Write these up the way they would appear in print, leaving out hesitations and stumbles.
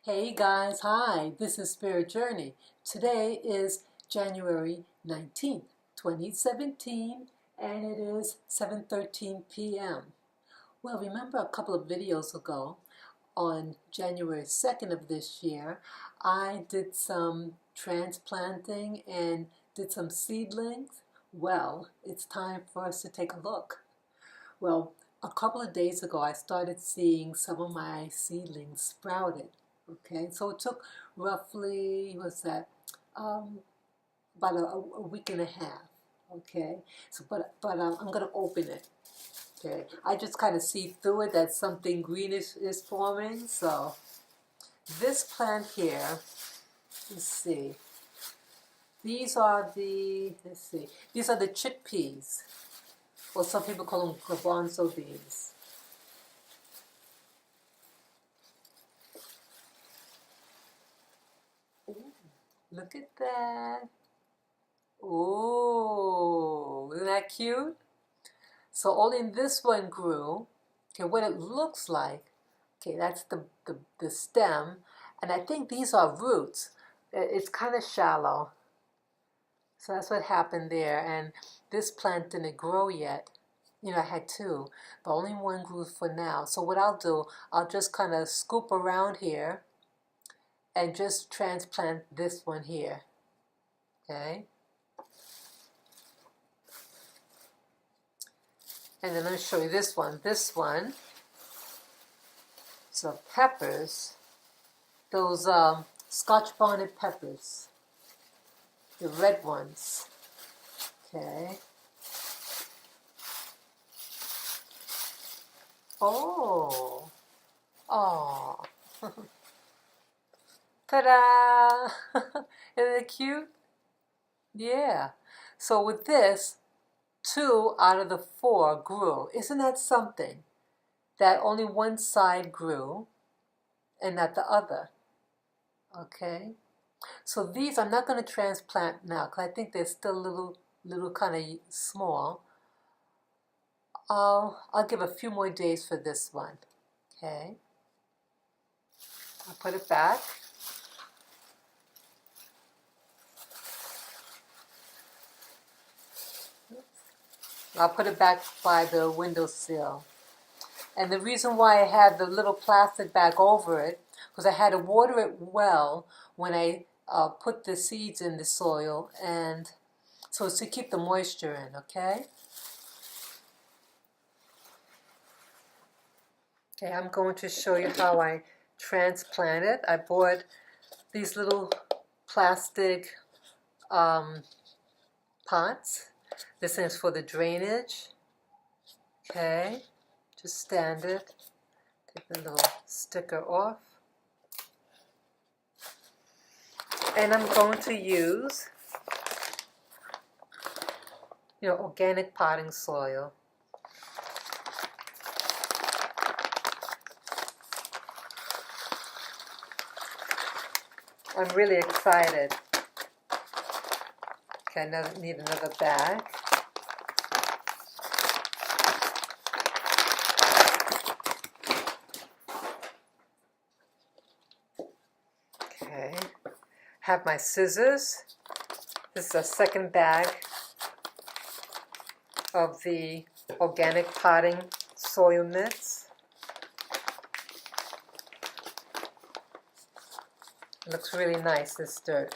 Hey guys, hi, this is Spirit Journey. Today is January 19th, 2017, and it is 7:13 p.m. Well, remember a couple of videos ago, on January 2nd of this year, I did some transplanting and did some seedlings? Well, it's time for us to take a look. Well, a couple of days ago, I started seeing some of my seedlings sprouted. Okay, so it took roughly, what's that, um, about a week and a half. Okay, so but I'm gonna open it. Okay, I just kind of see through it that something greenish is forming. So this plant here, let's see. These are the chickpeas, or some people call them garbanzo beans. Ooh, look at that. Ooh, isn't that cute? So only this one grew. Okay, what it looks like, okay, that's the stem. And I think these are roots. It's kind of shallow. So that's what happened there. And this plant didn't grow yet. You know, I had two, but only one grew for now. So what I'll do, I'll just kind of scoop around here and just transplant this one here. Okay? And then let me show you this one. This one, so peppers, those Scotch bonnet peppers, the red ones. Okay. Oh, oh, ta-da! Isn't it cute? Yeah. So with this, 2 out of the 4 grew. Isn't that something? That only one side grew and not the other. Okay. So these I'm not going to transplant now because I think they're still little kind of small. I'll give a few more days for this one. Okay. I'll put it back. I'll put it back by the windowsill. And the reason why I had the little plastic bag over it, because I had to water it well when I put the seeds in the soil, and so it's to keep the moisture in, okay? Okay, I'm going to show you how I transplant it. I bought these little plastic pots. This is for the drainage. Okay, just stand it. Take the little sticker off. And I'm going to use, organic potting soil. I'm really excited. Okay, I need another bag. Okay, have my scissors. This is a second bag of the organic potting soil mix. It looks really nice, this dirt.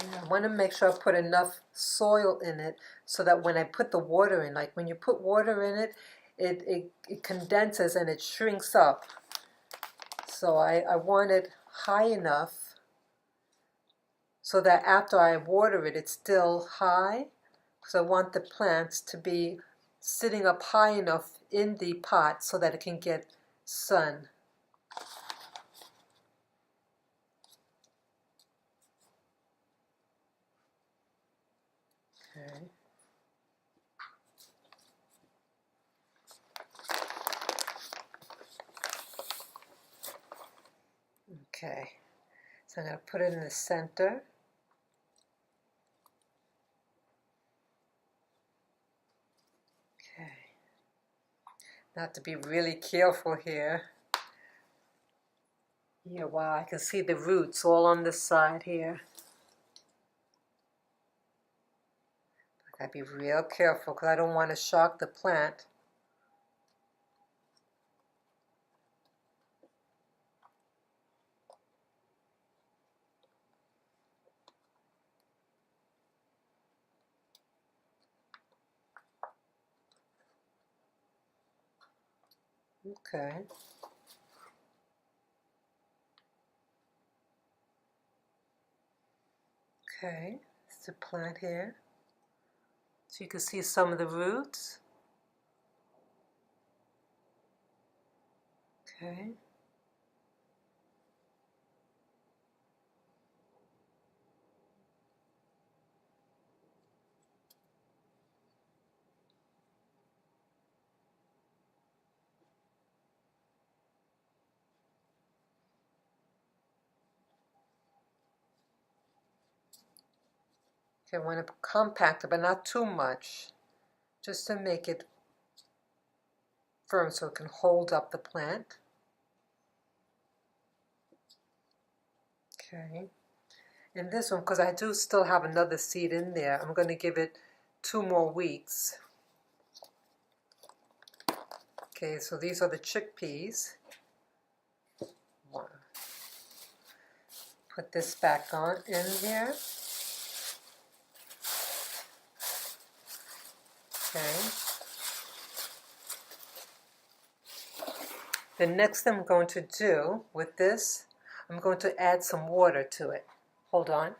I want to make sure I put enough soil in it so that when I put the water in, like when you put water in it, it condenses and it shrinks up. So I want it high enough so that after I water it, it's still high. Because I want the plants to be sitting up high enough in the pot so that it can get sun. Okay. Okay, so I'm going to put it in the center. Okay, now I have to be really careful here. Yeah, wow, I can see the roots all on this side here. I gotta be real careful because I don't want to shock the plant. Okay. Okay, it's the plant here. So you can see some of the roots. Okay. Okay, I want to compact it, but not too much, just to make it firm so it can hold up the plant. Okay, and this one, because I do still have another seed in there, I'm going to give it 2 more weeks. Okay, so these are the chickpeas. Put this back on in here. Okay. The next thing I'm going to do with this, I'm going to add some water to it. Hold on.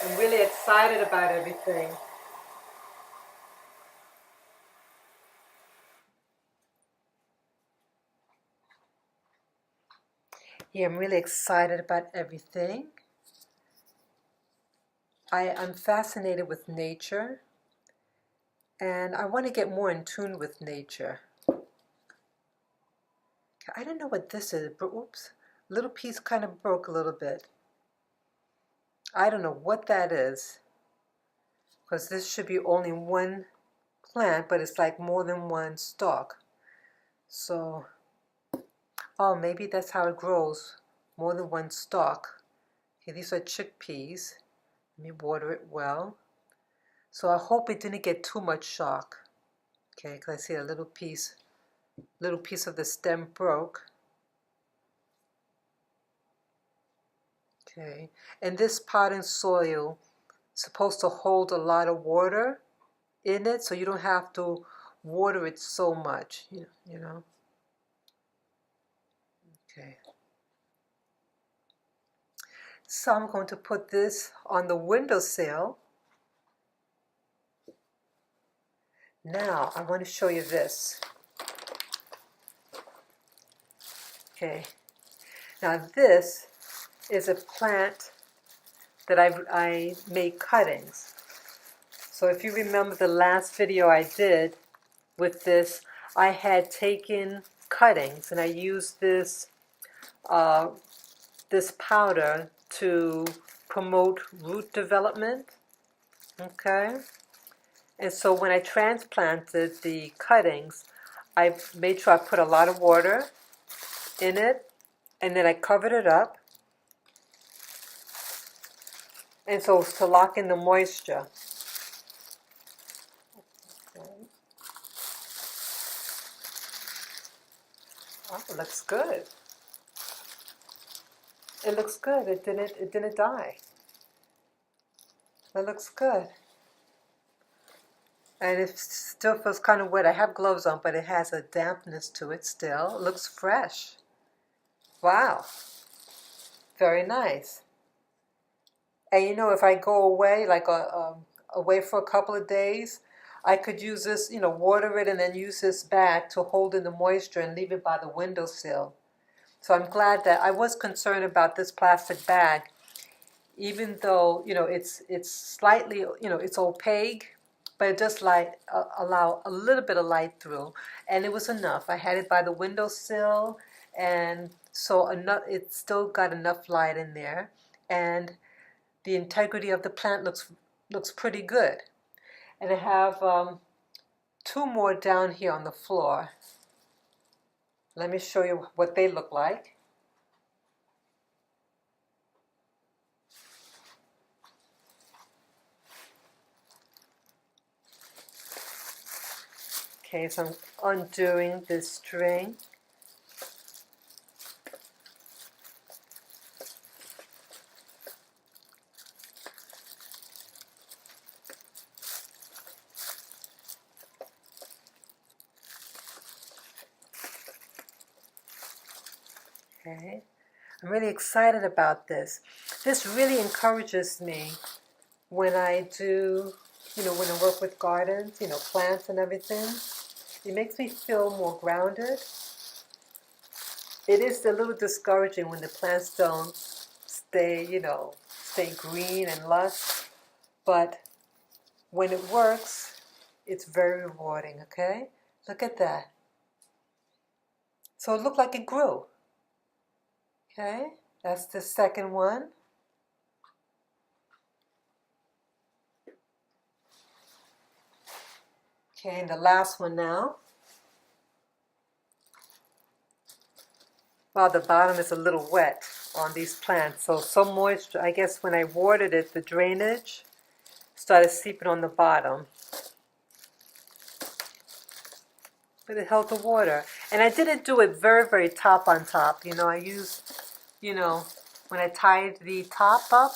I'm really excited about everything. Yeah, I'm really excited about everything. I'm fascinated with nature, and I want to get more in tune with nature. I don't know what this is, but oops, little piece kind of broke a little bit. I don't know what that is, because this should be only one plant, but it's like more than one stalk. So, oh, maybe that's how it grows, more than one stalk. Okay, these are chickpeas. Let me water it well. So I hope it didn't get too much shock. Okay, because I see a little piece of the stem broke. Okay, and this potting soil is supposed to hold a lot of water in it, so you don't have to water it so much, you know. Okay. So I'm going to put this on the windowsill. Now I want to show you this. Okay. Now this is a plant that I made cuttings. So if you remember the last video I did with this, I had taken cuttings and I used this this powder to promote root development. Okay. And so when I transplanted the cuttings, I made sure I put a lot of water in it, and then I covered it up. And so it's to lock in the moisture. Okay. Oh, it looks good. It looks good. It didn't die. It looks good. And it still feels kind of wet. I have gloves on, but it has a dampness to it still. It looks fresh. Wow. Very nice. And you know, if I go away, like away for a couple of days, I could use this, water it and then use this bag to hold in the moisture and leave it by the windowsill. So I'm glad that I was concerned about this plastic bag. even though, it's slightly, it's opaque, but it does allow a little bit of light through, and it was enough. I had it by the windowsill, and so enough, it still got enough light in there, and the integrity of the plant looks pretty good. And I have two more down here on the floor. Let me show you what they look like. Okay, so I'm undoing this string. Okay, I'm really excited about this. This really encourages me when I do, when I work with gardens, plants and everything. It makes me feel more grounded. It is a little discouraging when the plants don't stay green and lush, but when it works, it's very rewarding, okay? Look at that. So it looked like it grew. Okay, that's the second one. Okay, and the last one now. Well, the bottom is a little wet on these plants, so some moisture, I guess when I watered it, the drainage started seeping on the bottom. But it held the water. And I didn't do it very, very top on top. I used, when I tied the top up,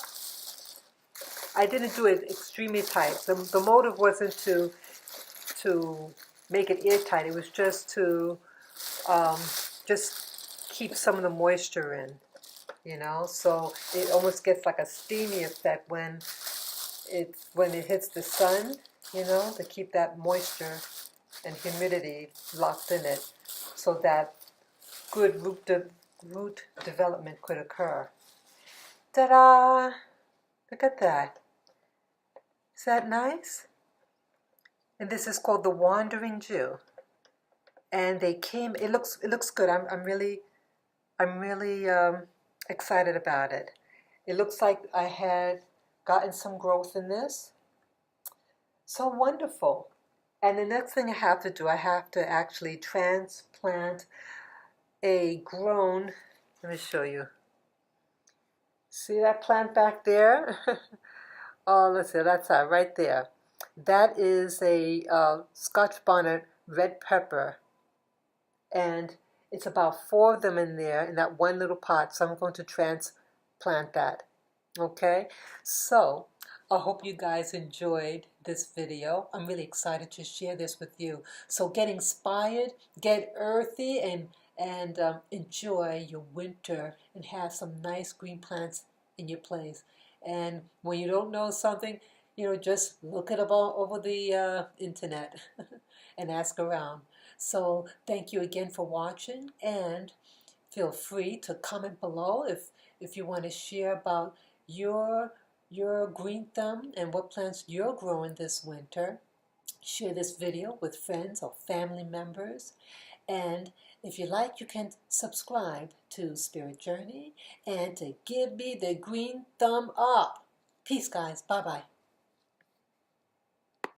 I didn't do it extremely tight. The motive wasn't to make it airtight. It was just to just keep some of the moisture in, So it almost gets like a steamy effect when it hits the sun, to keep that moisture and humidity locked in it, so that good root development could occur. Ta-da! Look at that. Is that nice? And this is called the Wandering Jew. And they came. It looks good. I'm really excited about it. It looks like I had gotten some growth in this. So wonderful. And the next thing I have to do, I have to actually transplant a grown, let me show you. See that plant back there? Oh, let's see, that's right there. That is a Scotch bonnet red pepper. And it's about 4 of them in there in that one little pot. So I'm going to transplant that. Okay? So I hope you guys enjoyed this video. I'm really excited to share this with you. So get inspired, get earthy, and enjoy your winter and have some nice green plants in your place. And when you don't know something, just look it up over the internet and ask around. So thank you again for watching, and feel free to comment below if you want to share about your green thumb and what plants you're growing this winter. Share this video with friends or family members. And if you like, you can subscribe to Spirit Journey and to give me the green thumb up. Peace, guys. Bye-bye.